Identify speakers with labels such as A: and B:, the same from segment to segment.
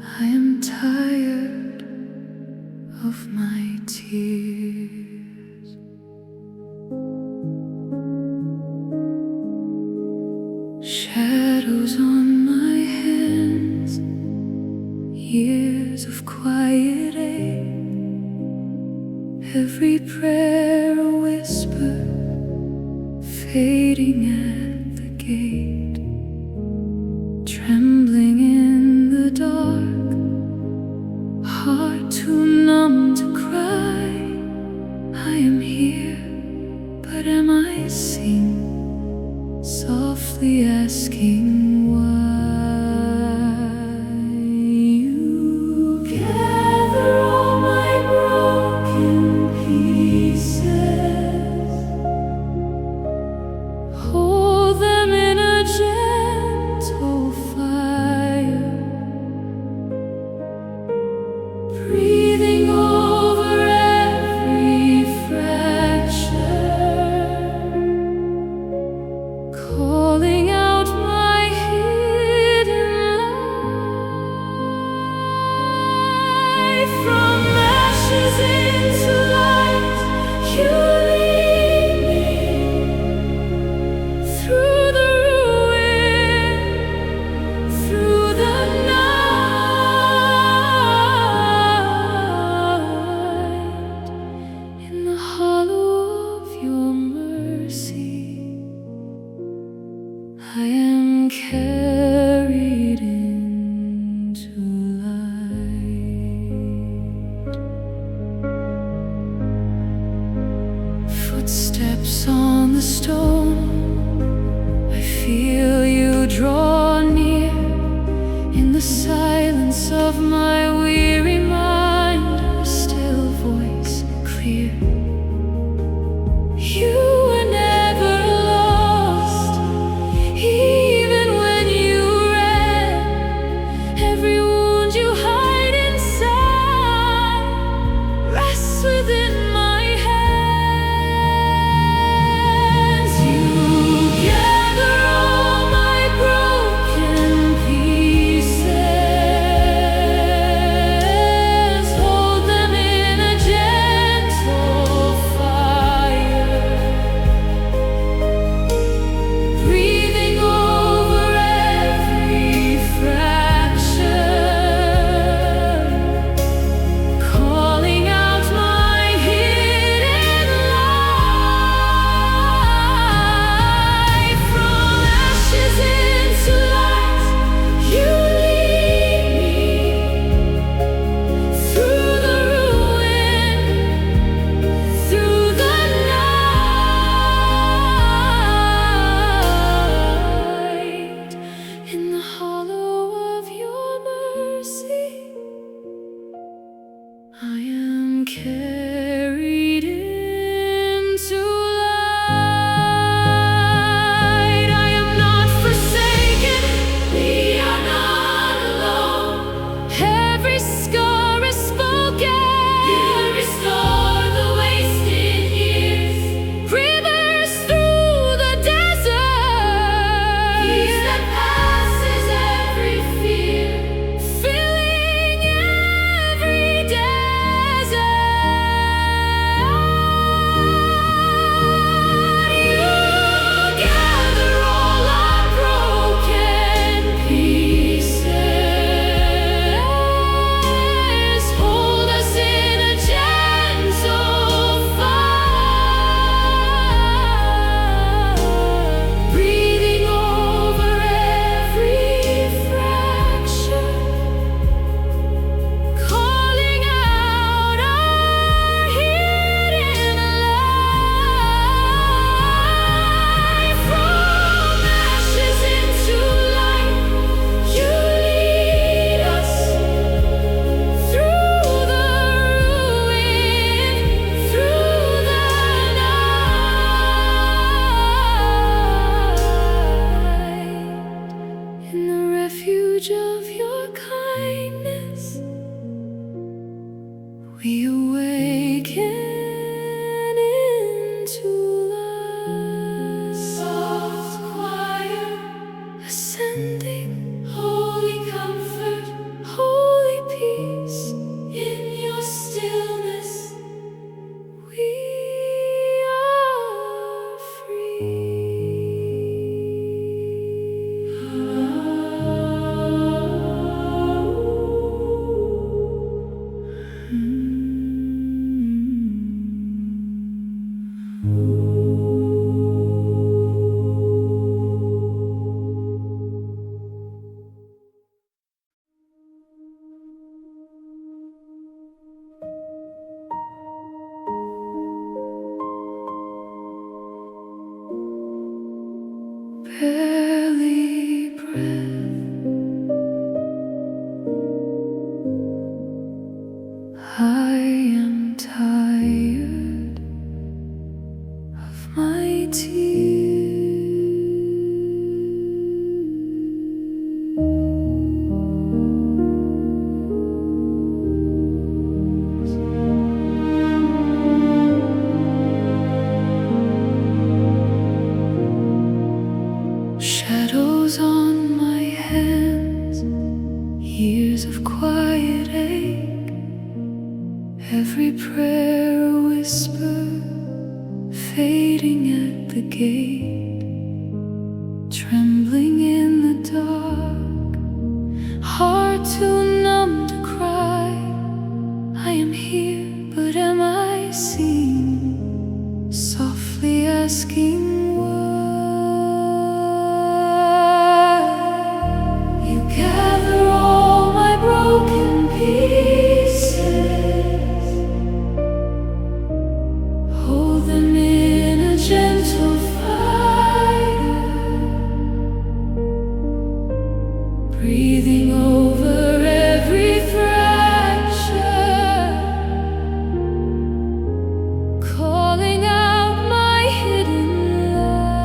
A: I am tired of my tears. Shadows on my hands, years of quiet ache. Every prayer a whisper, fading at the gate. Trembling in the dark, heart too numb to cry. I am here, but am I seen? Softly asking why. You gather all my broken pieces, hold them in a gentle fire, breathing over every fracture, calling out my hidden life. From ashes into light, you lead me through the ruin, through the night. In the hollow of your mercy, I am carried into light. Footsteps on the stone, I feel you draw near. In the silence of my weary mind, a still voice clear. You were never lost, even when you ran. Every wound you hide inside rests within my hands. You gather all my broken pieces, hold them in a gentle fire, breathing over every fracture, calling out my hidden life. From ashes into light, you lead me through the ruin, through the night. In the hollow of your mercy, I am carried into light. I am not forsaken, we are not alone. Every scar is spoken. You restore the wasted years. Rivers through the desert, peace that passes every fear, filling every desert. You gather all our broken pieces, hold us in a gentle fire, breathing over every fracture, calling out our hidden life. From ashes into light, you lead us through the ruin, through the night. In the refuge of your kindness, we awaken into light. Soft choir ascending, holy comfort, holy Years of quiet ache, every prayer a whisper, fading at the gate, trembling in the dark, hard too numb to cry. I am here, but am I seen? Softly asking why. You gather all my broken pieces, hold them in a gentle fire, breathing over every fracture, calling out my hidden life.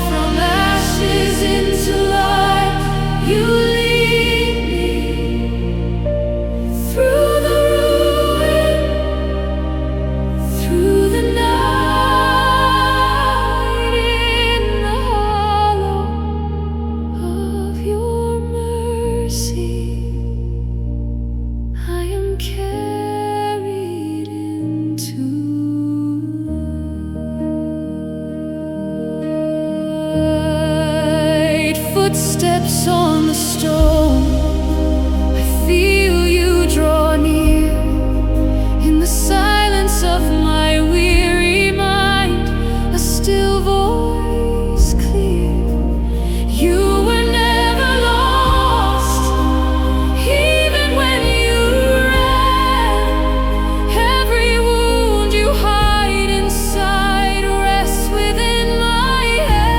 A: From ashes into light, you lead me through the ruin, through the night, in the hollow of your mercy. I am carried into light. Footsteps on the stone, I feel you draw near. In the silence of my weary mind, a still voice clear. You were never lost, even when you ran. Every wound you hide inside rests within my hands.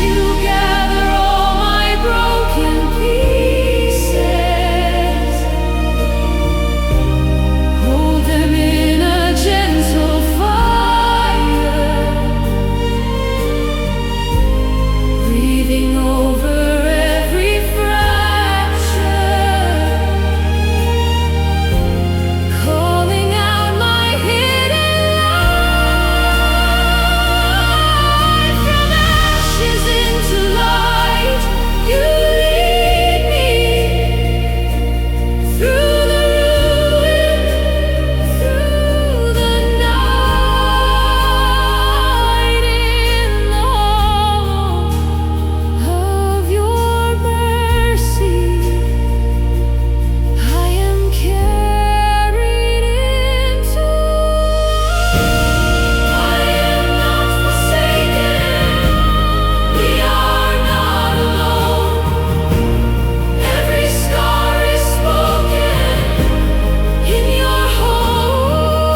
A: You gather all my broken pieces, hold them in a gentle fire, breathing over every fracture, calling out my hidden light. From ashes into light, you lead me through the ruin, through the night, in the hollow of your mercy. I am carried into I am not forsaken, we are not alone. Every scar is spoken in your home.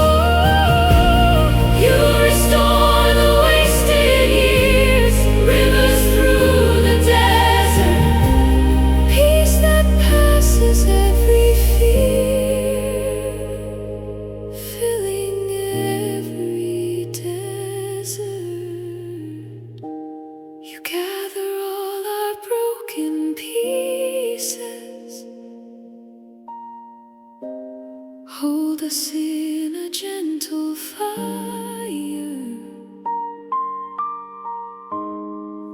A: You restore the wasted years, rivers through the desert, peace that passes every fear, filling every desert. You gather all our broken pieces, hold us in a gentle fire,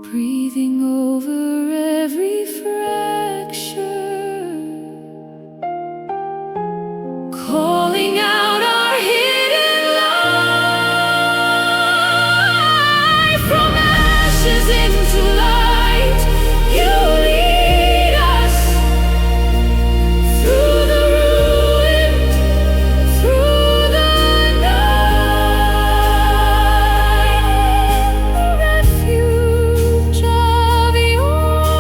A: breathing over every fracture, calling out our hidden light. From ashes into light, you lead us through the ruin, through the night, in the refuge of your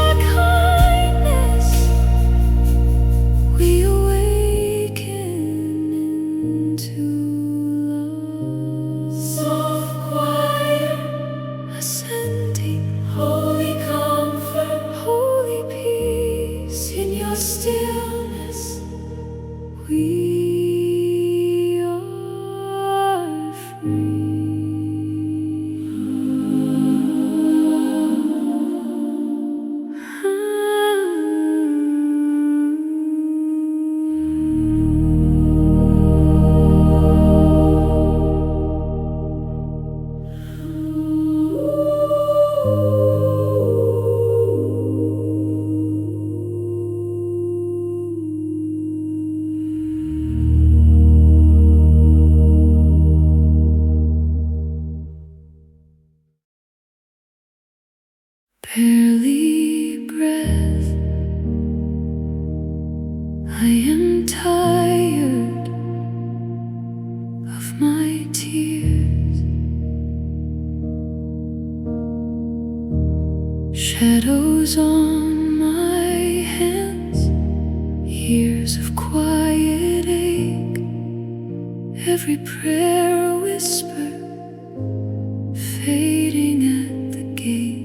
A: barely breath. I am tired of my tears. Shadows on my hands, years of quiet ache, every prayer a whisper, fading at the gate.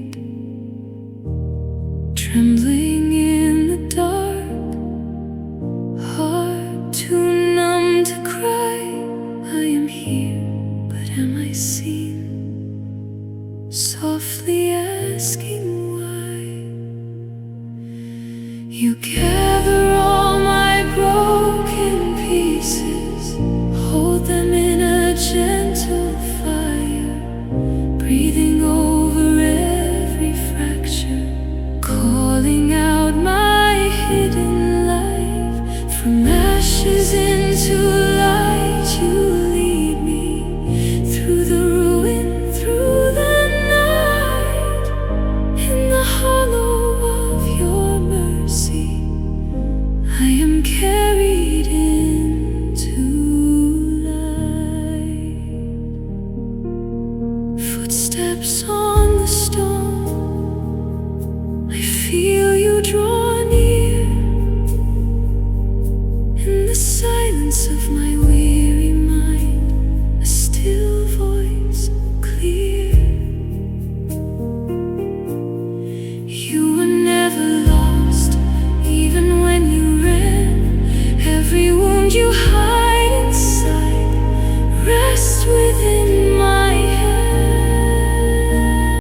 A: Trembling in the dark, heart too numb to cry. I am here, but am I seen? Softly asking why. You gather all my broken pieces, hold them in a gentle fire, breathing over every fracture, calling out my hidden life. From ashes into light you lead me, through the ruin, through the night. In the hollow of your mercy, I am carried into light. Footsteps on the stone, I feel you draw near. In the silence of my